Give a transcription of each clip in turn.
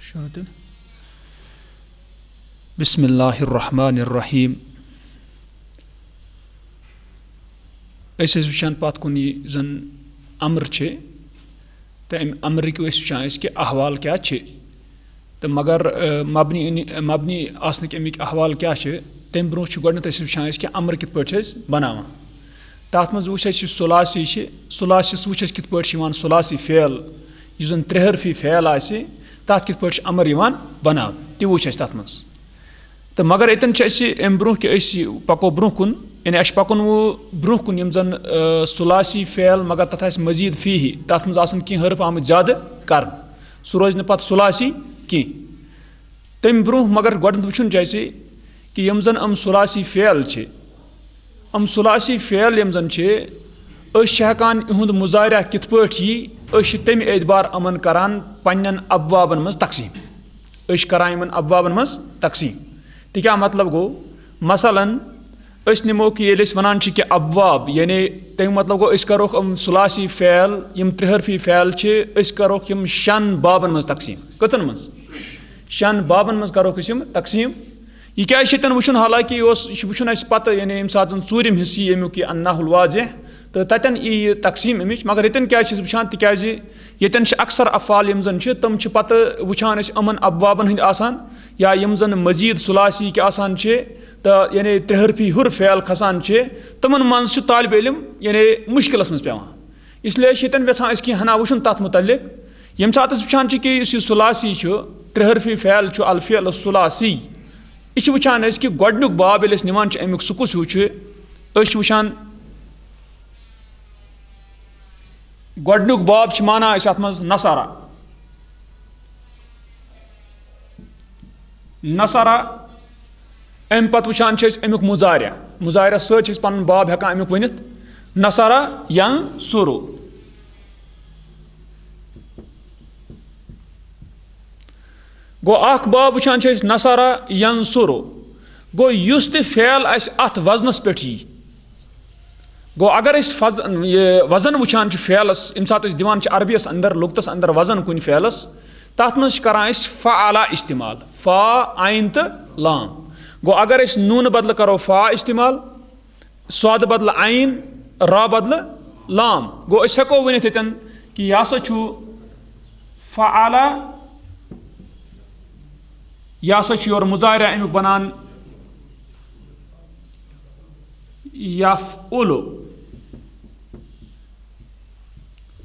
Şöyle. Bismillahirrahmanirrahim. Öse वुचान पात कुन जन अमर छे तो अमर की वुचान कि अहवाल क्या छे तो मगर मबनी आसनिक अमिक अहवाल क्या छे तम ब्रोह गोडनत वुचान कि अमर कित पट बनावान तथ मज वुच सुलासी सुलासिस वुच कित पट सुलासी फेल यु जन त्रेहरफी फेल आसे तथ कित पट अमर बनाव ति वुच तथ मज तो मगर यतन अम ब्रोह कि पको ब्रोह कुन यानी अश पकुन वो ब्रोह कुन यम जन सुलासी फेल मगर तथ मजीद फी ही तथ मज कह हरफ आम ज्यादा कर सह रोज पे सुलासी कह तम ब्रोह मगर गोडनत वुचन जैसे कि यम जन सुलासी फेल छे सुलासी फेल यम जन छे हेकान इहुंद मुजारिया कित पट यी तम एतबार अमन करान पन्न अबवाबन मज तकसीम करान इन अबवाबन मज तकसीम तो क्या मतलब गो मसलन नमो कि वनान कि अबवाब यानी तम मतलब गो करो सुलासी फेल यम त्रेहरफी फेल करो यम शन बाबन मज तकसीम कतन मज शन बाबन मज करो तकसीम यह क्या वुचन हालांकि वुचन पत यानी यम सात चूरिम हिस्से यमुक अन्नाहुल वाज़िह तो ततन यी तकसीम अमिच मगर यतन क्या वुचान तिकाज यतन अक्सर अफ़ाल यम जन तम पत वुचान अमन अबवाबन हंद आसान या यम जन मजीद सुलासी के आसान तो यानी त्रेहरफी हुर फेल खसान तमन मज तालिब इल्म यानी मुश्किलस मज पेवान इसलिए यतन वेछान कि हना वुचन तथ मुतल्लिक यम सात वुचान कि सुलासी त्रेहरफी फेल अलफेल सुलासी यह वुचान कि गोडनुक बाब ये निवान अमुक सह कुस हिउ वुचान गोडनुक बाब माना अत मज नसारा नसारा अम पत वुचान अमुक मुजारिया सत पन बाब हेकान अमुक वनित नसारा यंसुरु गो अख बाब वुचान नसारा यंसुरु गो युस ते फेल अत वजनस पे गो अगर वजन वुचान फेलस इन सात दिवान अरबियस अंदर लुगतस अंदर वजन कुन फेलस तथ मज करान फ़अला इस्तेमाल फ़ा आइन तो लाम गो अगर नून बदल करो फ़ा इस्तेमाल स्वाद बदल आइन रा बदल लाम गो हेको वनित यतन कि यह हसा फ़अला यह हसा योर मुजारिया अमुक बनान यफ़उलु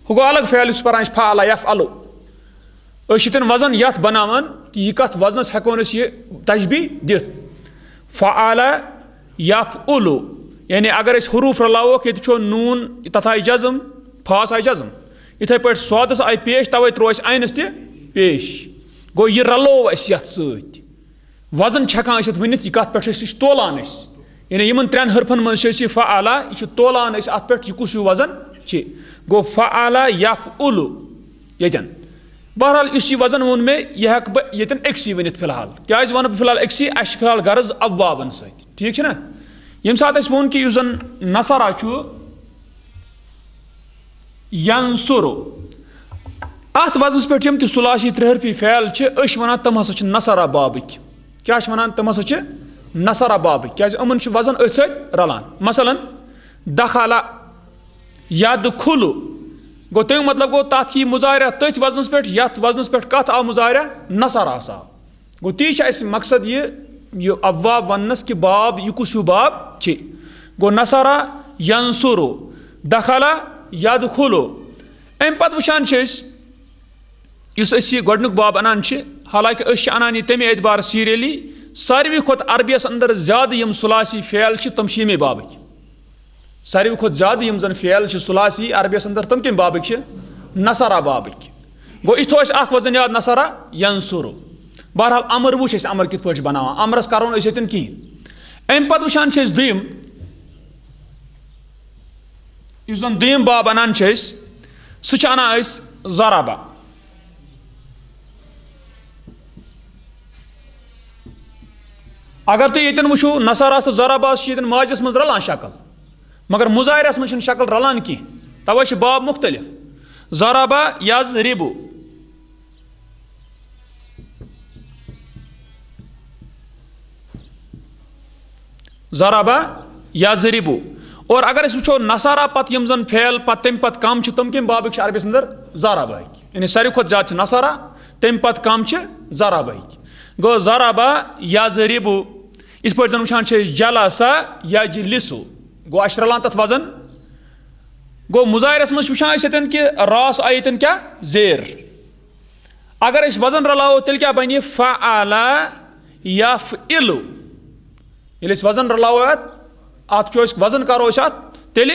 गो अलग फेल पान फ़अला यफ़अलु यतन वजन यथ बनावान कि यह कत वजनस हेको यह तशबी दिथ फ़अला यफ़उलु यानी अगर हरूफ रलावोक ये नून तथ आई जज़म फास आई जज़म इथे पे स्वादस आई पेश तवे त्रो आइनस ते पेश गो यह रलो यथ सत वजन हेकान वनित यह कत पे तोलान यानी इन त्रेन हरफन मज फ़अला यह तोलान अत पे यह कुस वजन गो फ़अला यफ़उलु यतन बहरहाल इस वजन वोन मे यह हेक बह यतन अक्सी वनित फिलहाल क्या वन बह फिलहाल अक्सी अश फिलहाल गर्ज अबवाबन सत ठीक ना यम सात वोन कि जन नसरा यंसुरु अत वजनस पे यम सुलासी त्रेहरफी फेल वन तम हसा नसरा बाबिक क्या वन तम हसा नसरा बाबिक क्या अमन वजन अथ सत रलान मसलन दखला यदखुलु गो तम मतलब गो तथ यी मुजारिया तथ वजनस पे यथ वजनस पे कत आव मुजारिया नसरा आव गो ती मकसद यह अबवाब वनस कि बाब यह कुस बाब गो नसरा यंसुरु दखला यदखुलु अम पत वुचान इस गोडनुक बाब अनान हालांकि अनान यह तमे एतबार सीरियली सारवी खुद अरबियस अंदर ज्यादा यम सुलासी फेल तम यमे बाबिक सारवी खुद ज्यादा यम जन फेल सुलासी अरबियस अंदर तम कम बाबिक नसरा बाबिक गो इस थो वजन याद नसरा यंसुरु बहरहाल अमर वुच अमर कित पे बनावान अमरस करो यतन कहें अम पत वुचान दुयम जन दुयम बाब अनान सह अनान ज़राबा अगर तुम यतन वुचो नसरास तो ज़राबास माजस मज रलान शक्ल मगर मुजारियास मज शक्ल रलान कह तवे बाब मुख्तलिफ ज़राबा यज़रिबु ज़राबा या ज़रिबू। और अगर अस वुचो नसारा पत यम जन फेल पत तम पत कम तम कम बाबिक अरबिस अंदर ज़राबा यानी सारी खुद ज्यादा नसारा तम पत कम ज़राबा गो ज़राबा या ज़रिबू। इस पे जन वुचान जलासा या लिसु गो अश रलान तथ वजन गो मुजाहिरस मज वुचान कि रास आई क्या जेर। अगर अस वजन रलाओ तेल क्या बन फ़अला यफ़इलु। ये वजन रलाओ अत वजन करो तेल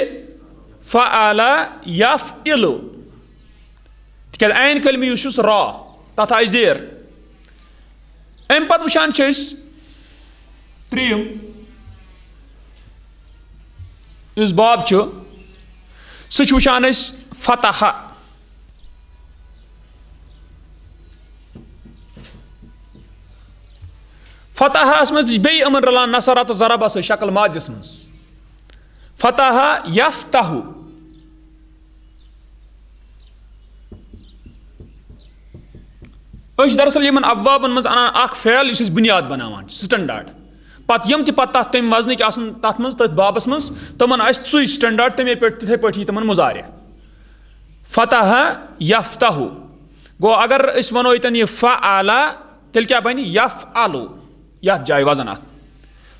फ़अला यफ़इलु तिक ऐन कलमी रा तथ आई जेर। अम पत वुचान त्रीम इस बाब सह वुचान फतह। फतहस मज बे अमन रलान नसरा तो ज़राबा से शक्ल माजिस मज फतह यफ्तहु। दरअसल यमन अबवाबन मज अनान अख फेल इस बुनियाद बनावान स्टैंडर्ड पत यम तथ तम वजन तथ मज तथ बाबस मज तमन सु स्टैंडर्ड तमे पे तिथे पे तमन मुजारे फतह यफ्तहु। गो अगर अस वनो यतन यह फ़अला तेल क्या बन यफ़अलु यथ जाय वजन अत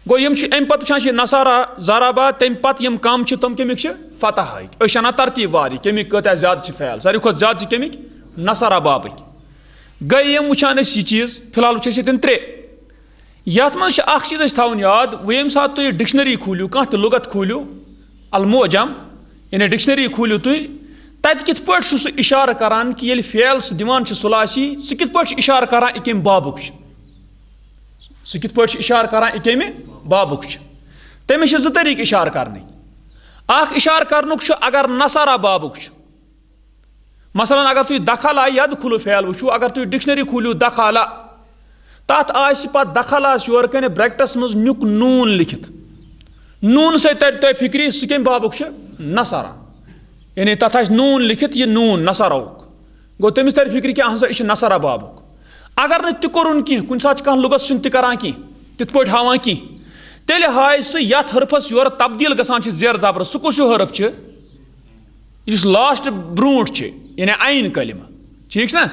गो यम अम पत वुचान नसारा ज़राबा तम पत यम कम तम कमिक फतह अना तरतीब वारी कमिक कत ज्यादा फेल सारी खुद ज्यादा कमिक नसारा बाबिक गई यम वुचान यह चीज़ फिलहाल वुच ये त्रे यथ मज चीज़ थवन याद वो ये सात तुम डिक्शनरी खोलियो कह लुगत खोलियो अलमोजम यानी डिक्शनरी खोलियो तुम तत कित पे सह इशार करान कि ये फेल सह दिवान सुलासी सह कित पे इशार करान इकम बाबुक सह कित पे इशार करान इकम बाबुक तमिस जो तरीक इशार करने इशार करनुक अगर नसारा बाबुक मसलन अगर तुम दखला यद खुलू फेल वो अगर तुम डिक्शनरी खोलियो दखला तथ पत दखलास योर कन ब्रैकेटस मज नुक नून लिखित नून से तर तुम फिक्री सह कम बाबुक नसारा यानी तथ नून लिखित यह नून नसारोक गो तमिस तर फिक्री कि यह नसारा बाबुक। अगर न तुन कह कुन सात कह लुगत करान कह तिथ पे हावान कह तेल हाय सह यथ हरफस योर तब्दील गसान जेर जबर सह कुछ हरफ इस लास्ट ब्रूट यानी आइन कलिमा ठीक ना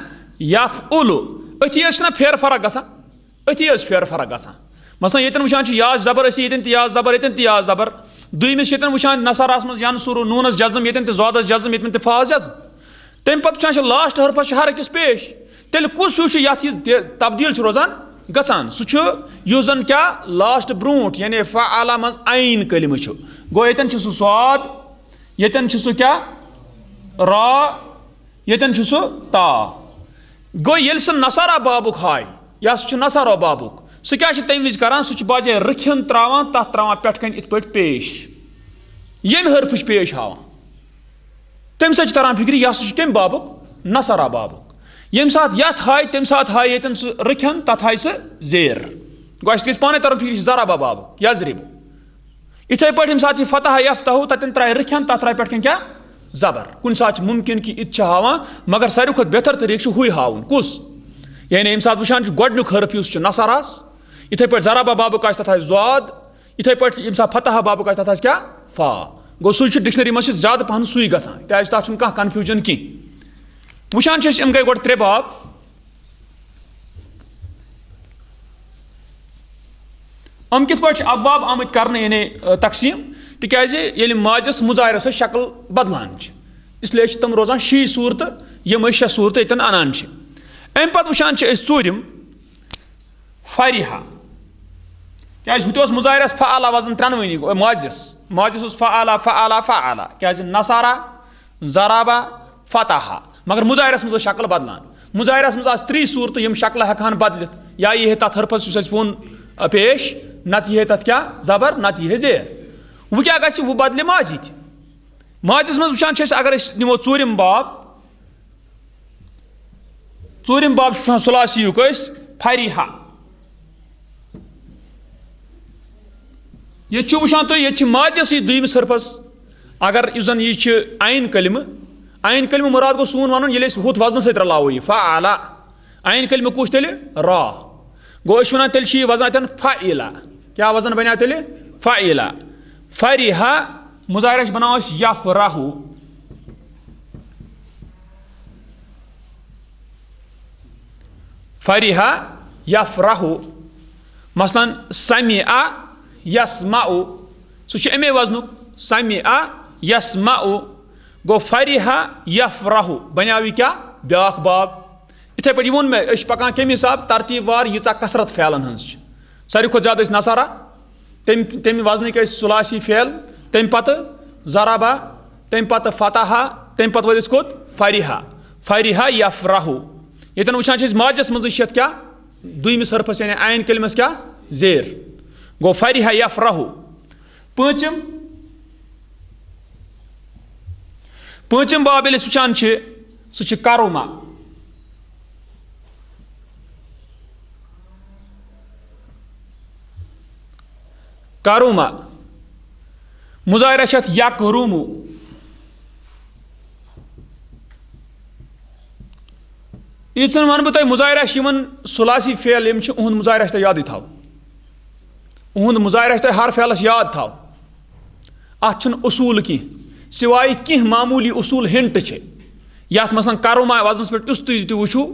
यफ़उलु अथी ना फेर फरक गसान अथी फेर फरक गसान मसलन ये वुचान या जबर ये या जबर ये या जबर दुमिस ये वुचान नसारास मज यनसुर नूनस जज़म ये ज़ादस जज़म ये फाज जज़म तम पे वुचान लास्ट हरफस हर अकिस पेश तेल कुछ ये तब्दील रोजान गसान सह जन क्या लास्ट ब्रूट यानी फ़अला मज आइन कलिमा गो ये स्वाद ये क्या रा ये ता गो ये नसारा बाबुक हाय या सह नसारा बाबुक सह क्या तम वज करान सह बाजे रखन त्रावान तथ त्रावान पे कन इत पे पेश ये हरफ पेश हावान तम सह तरान फिक्र यह सह कम बाबुक नसारा बाबुक यम सात यथ हाय तम सात हाय ये रखन तथ हाय सह जेर गो अस पाने तरन फिक्र ज़राबा बाबुक या ज़रिबू। इथे पे सात यह फतह यफ्तहु तथन त्राय रखन तथ त्राय पे क्या जबर कुन सात मुमकिन कि इत हावान मगर सारी खुद बेहतर तरीक हुई हावन कुस यानी यम सात वुचान गोडनुक हरफ उस नसारास इथे पे ज़राबा बाबुक तथ ज़ाद इथे पे यम सात फतह बाबुक तथ क्या फा गो सह डिक्शनरी मज ज्यादा पहन सुई गसान क्या तथ कह कन्फ्यूजन कह वुचान गई गो त्रे बाब हम कित पे अबवाब आमत कर यानी तकसीम तिक माजस मुजाहिरस शक्ल बदलान इसलिए तम रोजान शी सूरत यम शे सूरत ये अनान अम पे वुचान चूरिम फरिहा क्या हु मुजाहिरस फ़अला वजन त्रनवनी माजस माजस फ़अला फ़अला फ़अला क्या नसारा ज़राबा फतह मगर मुजाहिरस मज शक्ल बदलान मुजाहिरस मज त्री सूरत यम शक्ल हेकान बदलित या ये तथ हरफस वो पेश नत यह तथ क्या जबर नत यह जेर वो क्या गि वो बदले माजी माजस मज वुचान अगर निमो चूरिम बाब सुलासी फरिहा ये वुचान तुम ये माजस दुमिस हरफस अगर जन यह आइन कलिम मुराद गो सून वन ये हुत वजन सत रलावो यह फ़अला आइन कलिम कुछ तेल रा गो वन तेल वजन अतन फ़इला क्या वजन बना तेल फ़ाइला फ़रिहा मुज़ाहिरा बनाओ यफ़राहु फ़रिहा यफ़राहु मसलन समिआ यस्माउ सह अमे वजनुक समिआ यस्माउ गो फ़रिहा यफ़राहु बन्याव क्या ब्याख बाब इथे पे वोन मे पकान कम हिसाब तरतीब वार यीचा कसरत फ़ैलन हंस सारी खुद ज़्यादा नसारा तम वजनक सुलासी फ़ैल तम पत ज़राबा तम पत फ़तहा तम पत वलिस कोत फ़रिहा फ़रिहा यफ़राहु यतन वुचान माजस मज क्या दुयमिस हरफस यानी आयन कलिमस क्या ज़ेर गो फ़रिहा यफ़राहु पांचम बाब ये वुचान सह करुमा करुमा मुज़ाहिरा यकरुमु यीचन वन बह मुज़ाहिरा सुलासी फ़ैल उहद मुज़ाहिरा याद थाव उहद मुज़ाहिरा हर फ़ैलस याद थाव अत उसूल कह सिवाय कह मामूली उसूल हिंट ये मसलन करुमा वजनस पे उस तुम वो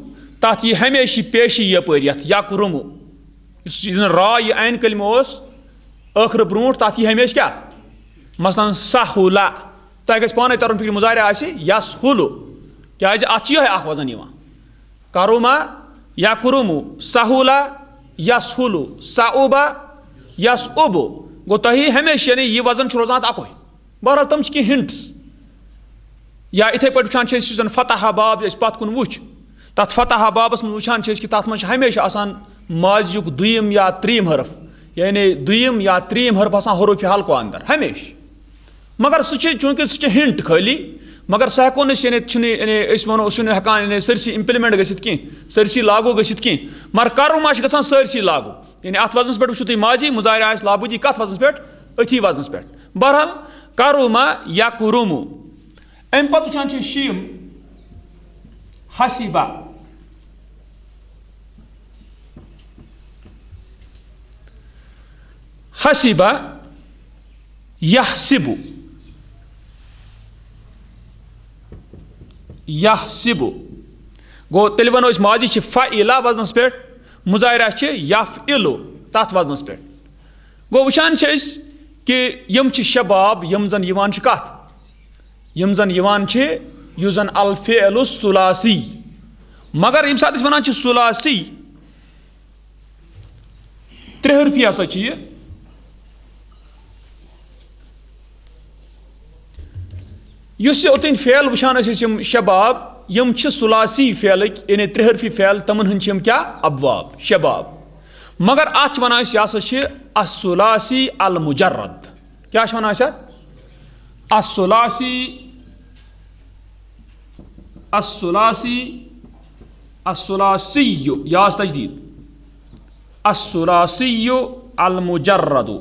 तथ यह हमेशा पेशी यपर यकरुमु रा यह आयन कलम ٲखर ब्रोट तथ यह हमेशा क्या मसलन सहुला तह गि पाने तरन फिक्र मुज़ाहिरा यसहुलु क्या अत यह वजन करुमा यकरुमु सहुला यसहुलु सउबा यसउबु गो तह हमेशा यानी यह वजन रोजान अको बहरहाल तम कह हिंट्स या इथे पे वुचान फतह बाब पत कुन वो तथ फतह बाबस मज वुचान कि तथ मज हमेशा आसान माजियुक दुयम या त्रीम हरफ यानी दुयम या त्रीम हरफ आसान हरूफ हल्को अंदर हमेशा मगर चूंकि सह हिंट खाली मगर सह हेको वो हेकान सरसी इम्प्लीमेंट गसित कह सरसी लागू गसित कह मगर करुमा गसान सरसी लागू यानी अत वजनस पे वो तुम माजी मुज़ाहिरा लाबूदी कत वजनस पे अथी वजनस पे बहरहाल करुमा यकरुमु अम पत वुचान शीम हसीबा हसीबा यहसिबु यहसिबु गो तेल वनो माजी फ़इला वजनस पे मुज़ाहिरा यफ़इलु तथ वजनस पे गो वुचान कि यम शबाब यम जन यवान कत यम जन यवान युस जन अल फ़िअलु सुलासी मगर यम सात वनान सुलासी त्रेहरफी हसा ओतन फ़ैल वुचान शबाब यम सुलासी फ़ैल यानी त्रेहरफी फ़ैल तमन हंद क्या अबवाब शबाब मगर अत वन असुलासी अल मुजर्रद क्या वन असुलासी असुलासी असुलासियु याज तजदीद असुलासियु अल मुजर्रदु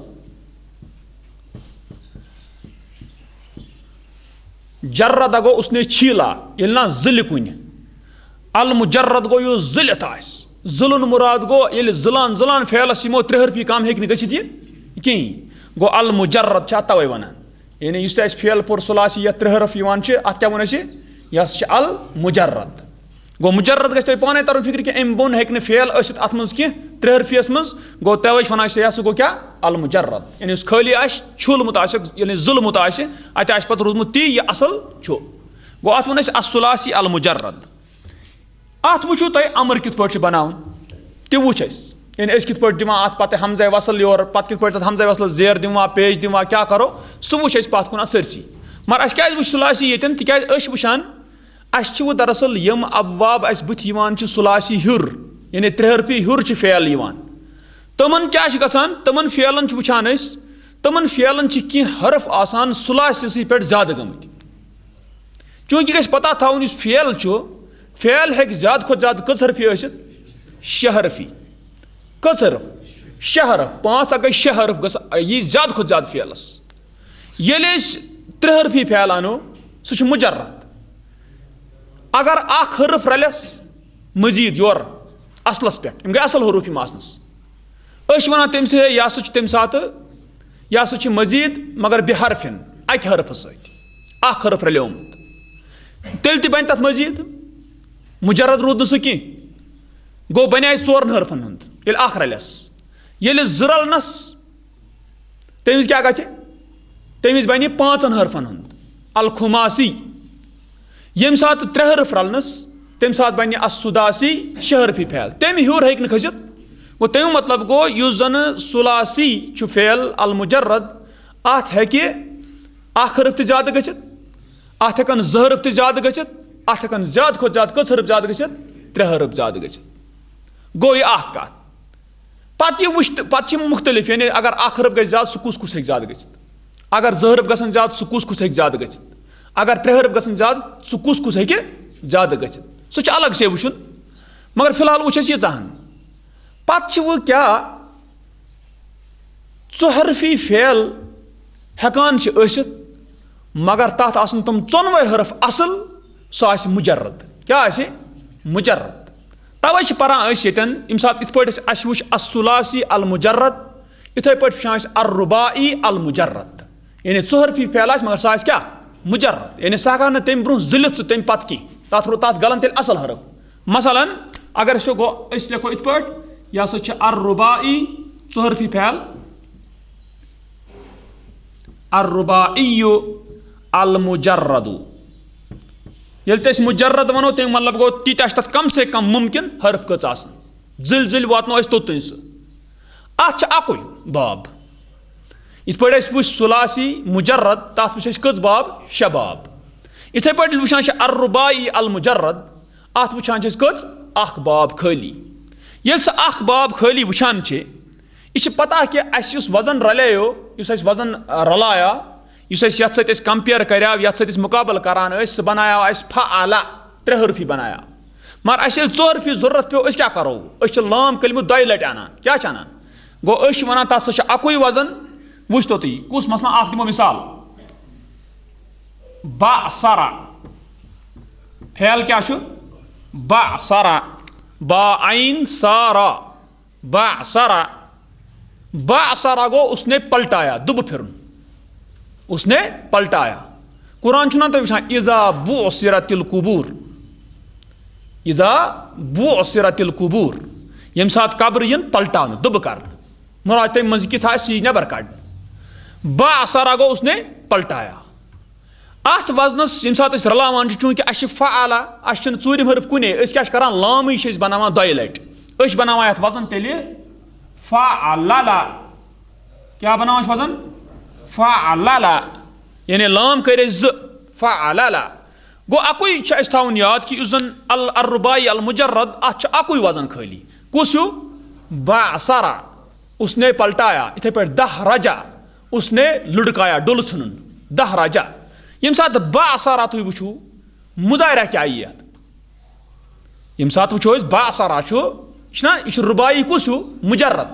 जर्रद गो उसने छीला ये ना जिल कुन अल मुजर्रद गो यो जिलत जुलन मुराद गो ये जिलान जिलान फ़ैलस यमो त्रेहरफी कम हे गसित कहीं गो अल मुजर्रद तवे वन यानी इस फ़ैल पुर सुलासी या त्रेहरफ अत क्या वन यह अल मुजर्रद गो मुजर्रद गि पाने तरन फिक्र कि अम बोन हे फ़ैल अत मज कह त्रेहरफियस मज गो तवे वन यह गो क्या अल मुजर्रद यानी खाली छुलमुत यानी जुलमुत अत पत रूदमुत ती यह असल गो अत वन असुलासी अल मुजर्रद अत वो तुम अमर कित पे बनान तह वो यानी कित पे दिवान अत पत हमजा वसल योर पत कित पे हमजा वसल जेर दिवा पेज दिवा क्या करो सह वो पत कुन सरसी मगर अस क्या सुलासी ये तिक वुचान वो दरअसल यम अबवाब अस बुथ सुलासी हुर यानी त्रेहरफी हुर फ़ैल तमन क्या गसान तमन फ़ैलन वुचान तमन फ़ैलन कह हरफ आसान सुलासी पे ज़्यादा गमत चूँकि गि पता थवन इस फ़ैल फ़ैल हे ज़्यादा खुद ज़्यादा कच हरफी शे हरफी कच हरफ शे हरफ पाँच अगर शे हरफ यह ज़्यादा खुद ज़्यादा फ़ैलस ये त्रेहरफी फ़ैल अनो सह मुजर्रद अगर अख हरफ रलस मजीद योर असलस पे गई असल हरूफ आसनस वन तम से यह तम सात यह हसा मजीद मगर बेहरफिन अक हरफ सत हरफ रलियोमुत तेल ति बन तथ मजीद मुजरद रूद सह कह गो बन 4 हरफन हुंद अख रलस ये रलनस तमिस क्या गि तमिस बन 5 हरफन हुंद अल खुमासी यम सात 3 हरफ रलनस तम सात बन असुदासी 6 हरफी फेल तम हूर हेक खसित गो तम मतलब गो युस जन सुलासी फेल अल मुजर्रद अत हेकि 1 हरफ ज्यादा गछित अत हेकन 2 हरफ ज्यादा गछित अत हेकन ज्यादा खुद ज्यादा कस हरफ ज्यादा गछित 3 हरफ ज्यादा गछित गो यह अख कत पत मुख्तलिफ यानी अगर 1 हरफ गज ज्यादा सह कुस हेक ज्यादा गछित अगर 2 हरफ गसन ज्यादा सह कुस हेक ज्यादा गछित अगर 3 हरफ गसन ज्यादा सह कुस हेक ज्यादा गछित सह अलग से वुचुन मगर फिलहाल वुच यह पत वह क्या 4 हरफी फेल हेकान आसित मगर तथ आसन तम 4 हरफ असल सह आसि मुजर्रद क्या आसि मुजर्रद तवे परान यन यम सात इत पट अस वुच असुलासी अल मुजर्रद इथे पट वुचान अर्रुबाई अल मुजर्रद यानी 4 हरफी फेल आस मगर सह आसि क्या मुजर्रद यानी सह हेकान तम ब्रोह जिलित तम पत कह तथ गलन तेल असल हरफ मसलन अगर गो लिखो इत पट यह हसा अर्रुबाई 4 हरफी फेल अर्रुबाइयु अल मुजर्रदु ये मुजर्रद वनो तम मतलब गो तीत तथ कम से कम मुमकिन हरफ कच जिल जिल वातनो तोतन सह अत अकुय बाब इत पे वुच सुलासी मुजर्रद तथ वुच कच बाब 6 बाब इथे पे वुचान अर्रुबाई अल मुजर्रद अत वुचान कच 1 बाब खाली ये सह बाब खाली वुचान यह पता कि अस वजन रलो वजन रलाया ये कंपेयर कराव ये मुकाबल करान सह बनाया फ़अला 3 हरफी बनाया मगर अस 4 हरफी जरूरत पे क्या करो लाम कलमु 2 लट अनान क्या अनान गो वन तथ सह अकुई वजन वुच तो कुस मसला दिमो मिसाल बअसरा फेल क्या बअसरा बा आइन सारा बअसरा बअसरा गो उसने पलटाया दुब फिर उसने पलटाया कुरान चुना तो वुचान इज़ा बुअसिरतिल कुबूर इज़ा बुअसिरतिल कुबूर यम सात कब्र यन पलटान दुब कर मुराद तम मज कि नबर कड़ बअसरा गो उसने पलटाया अत वजनस यम सात रलावान चूंकि अस फ़अला अस 4 हरफ कुने क्या करान लाम बनावान 2 लट बनावान अत वजन तेल फ़अला क्या बनावान वजन फ़अला यानी लाम कर 2 फ़अला गो अकुई थवन याद कि जन अल अर्रुबाई अल मुजर्रद अत अकुई वजन खाली कुस बअसरा उसने पलटाया इथे पे दहरजा उसने लुढ़काया डुल छुन दहरजा यम सात बअसरा तुम वुचु मुजाहिरा क्या यम सात वुचो बअसरा यह रुबाई कुस मुजर्रद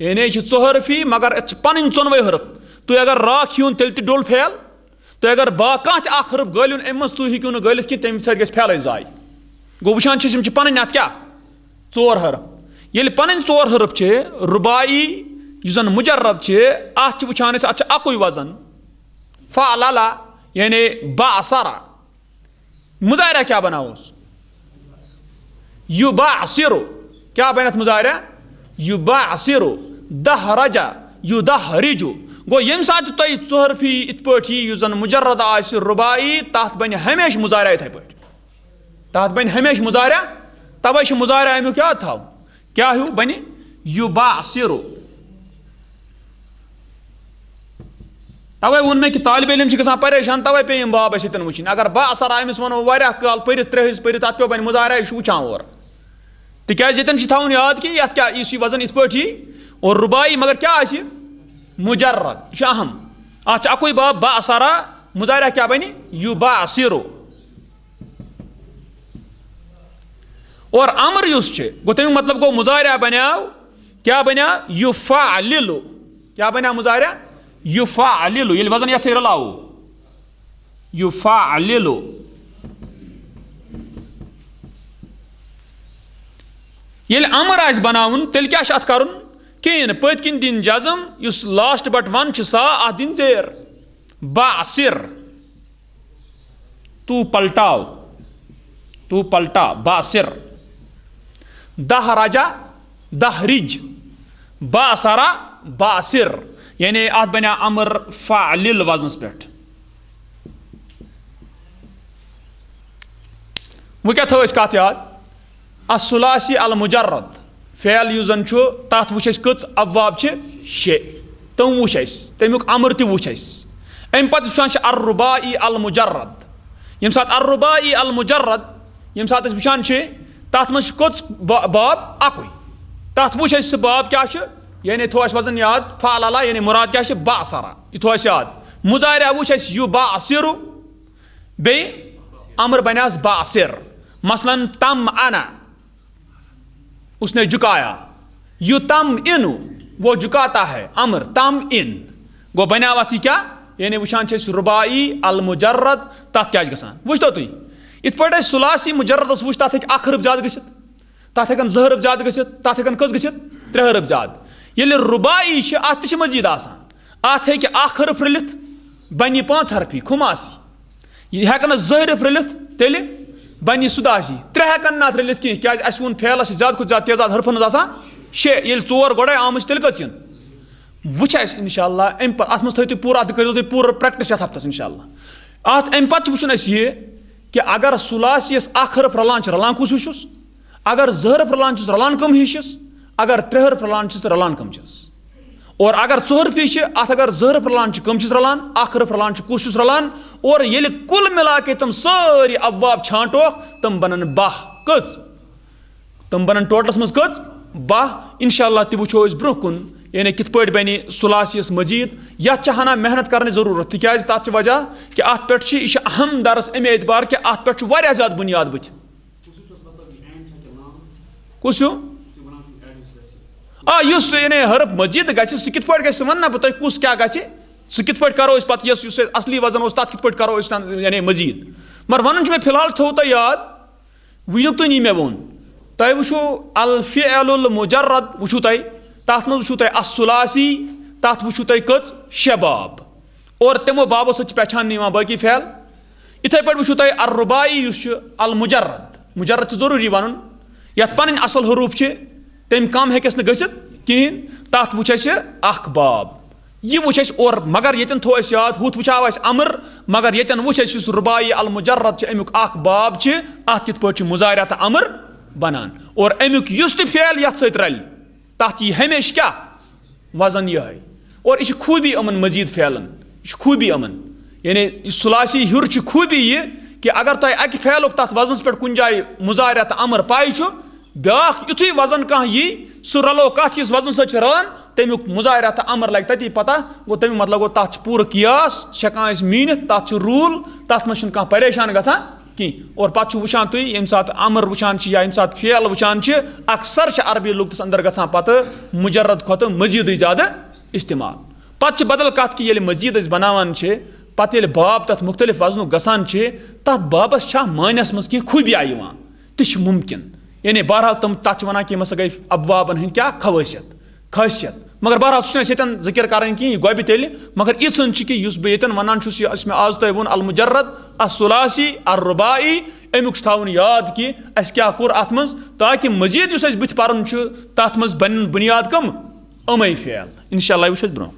यानी 4 हरफी मगर पन 4 हरफ तुम अगर राख यून तेल डोल फेल तुम अगर कह 1 हरफ गलिन अम तुम हेकू न गलित कि तम सत फेल जाय गो वुचान पन अत क्या 4 हरफ ये पन 4 हरफ रुबाई जन मुजर्रद अत वुचान अत अकुई वजन फ़अला यानी बअसरा मुजाहिरा क्या बनाओस युबअसिरु क्या बन मुजाहिरा युबअसिरु दहरजा युदहरिजु गो यम सात तुम 4 हरफी इत पे जन मुजर्रद आसि रुबाई तथ बन हमेशा मुजाहिरा इथे पे तथ बन हमेशा मुजाहिरा तवे मुजाहिरा अमुक क्या थव क्या हूँ बन युबअसिरु तवे वोन मे कि तालिब इल्म गसान परेशान तवे पे बाब अन वुचन अगर बअसरा अमिस वनो वारिया काल परित 3 हिज परित अत बन मुजाहिरा यह वुचान और तिकाज यतन थवन याद कि यह क्या वजन इत पे और रुबाई मगर क्या आसि मुजर्रद यह अहम अत अकुई बाब बअसरा मुजाहिरा क्या बन युबअसिरु और अमर गो तमें मतलब गो मुजाहिरा बनाव क्या बना युफ़अलिलु क्या बना मुजाहिरा युफ़अलिलु ये वजन ये रलाव युफ़अलिलु ये अमर आस बनावन तेल क्या अत करुन कहें पत किन दिन जजम युस लास्ट बट वन सा अ दिन जेर बासिर तू पलटा बासिर दहराजा दहरिज बासरा बासिर यानी अत बना अमर फालिल वजनस पे वो क्या थो कत याद असुलासी अल मुजर्रद फेल युजन तथ वो कच अबवाब शे तम वो तमुक अमर वो अम पे वो अर्रुबाई अल मुजर्रद यम सात अर्रुबाई अल मुजर्रद यम सात वुचान तथ मज कच बाब अकुई तथ वो सह बाब क्या यानी थो वजन याद फाला यानी मुराद क्या बासरा यह थो याद मुजारिया वो यु बासिरु बे अमर बनियास बासिर मसलन तम आना उसने झुकाया यु तम इन वो झुकाता है अमर तम इन गो बनावत क्या यानी वुचान रुबाई अल मुजर्रद तथ क्या गसान वो तुम इत पे सुलासी मुजर्रदस वो तथ अख हरफ ज्यादा गत तथ हेकन 2 हरफ ज्यादा गत तथ हेकन कस गत 3 हरफ ज्यादा ये रुबाई अत मजीद अत हे अख हरफ रलित बन 5 हरफी खुमासी यह हेकन 2 हरफ रलित तेल बन सुदासी 3 हेकन ना रलित कह क्या वो फेल ज्यादा खुद ज्यादा तेजाद हरफन 6 ये 4 गोड़े आम तेल कन वो इंशाल्लाह अम अत मज थो पूरा कर पूरा प्रैक्टिस ये हफ्तस इंशाल्लाह अत अम पे वो ये कि अगर सुलासियस अख हरफ रलान कुस हिशुस अगर 2 हरफ रलान कम हिशस अगर 3 हरफ रलान कम और अगर 4 हरफी अत अगर 2 हरफ रलान कम रलान अख हरफ रलान कुस रलान और ये कुल मिला के तुम सारी अबवाब छांटो तुम बनन 12 कच तुम बनन टोटलस मज कच 12 इंशाल्लाह ति वो ब्रोह कुन यानी कित पे बन सुलासियस मजीद या हना मेहनत करने जरूरत तिकाज तथ वजह कि अत पे यह अहम दरस अमे एतबार कि अत पे ज्यादा बुनियाद बुथ कुस यानी हरफ मजीद गि सह कित पे वन बह तुम कुस क्या गि कित पे करो पे असली वजन तथ कित पे करो यानी मजीद मगर वन मे फिलहाल थो तुम याद वन तुम ये मे वो तुम वो अल फ़िअलुल मुजर्रद वो तुम तथ मज वो तुम असुलासी तथ वो तुम कच 6 बाब और तमो बाबों सत पहचान बाकी फेल इथे पे वो तुम अर्रुबाई अल मुजर्रद जरूरी वन ये पन असल हरूफ तम कम हेकस गसित कहें तथ वो अख बाब यह वो और मगर ये थो याद हुत वो अमर मगर ये वो रुबाई अल मुजर्रद अमुक अख बाब अत कित पे मुजारिया तो अमर बनान और अमुक युस फेल ये सत रल तथ यह हमेशा क्या वजन यह और यह खूबी अमन मजीद फेलन यह खूबी अमन यानी सुलासी हुर खूबी यह कि अगर तुम अक फेलुक तथ वजन पे कुन जाए मुजारिया तो अमर पाई ब्याख युथु वजन कह यी सह रलो कत वजन सत रलान तमुक मुजारिया तो अमर लगे तती पता गो तमें मतलब गो तथ पूरा कियास हेकान मीनित तथ रूल तथ मज कह परेशान गसान कि और पे वुचान तुम ये सात अमर वुचान या ये सात फेल वुचान अक्सर अरबी लुगतस अंदर गसान पत मुजर्रद खुद मजीद ज्यादा इस्तेमाल पे बदल कत कि ये मजीद बनावान पे बाब तथ मुख्तलिफ वजन गसान तथ बाबस मानस मज कह खूबिया तह मुमकिन यानी बहरहाल तुम तथ वन कि मसा गई अबवाबन हंद क्या खासियत मगर बहरहाल सह जिक्र कर यह गोब तेल मगर इसन कि बह वन मे आज तुम वो अल मुजर्रद असुलासी अर्रुबाई अमुक थवन याद कि अस क्या कोर अत मज ताकि मजीद बुथ पर्न तथ मज बन बुनियाद कम अमे फेल इंशाल्लाह वो ब्रोह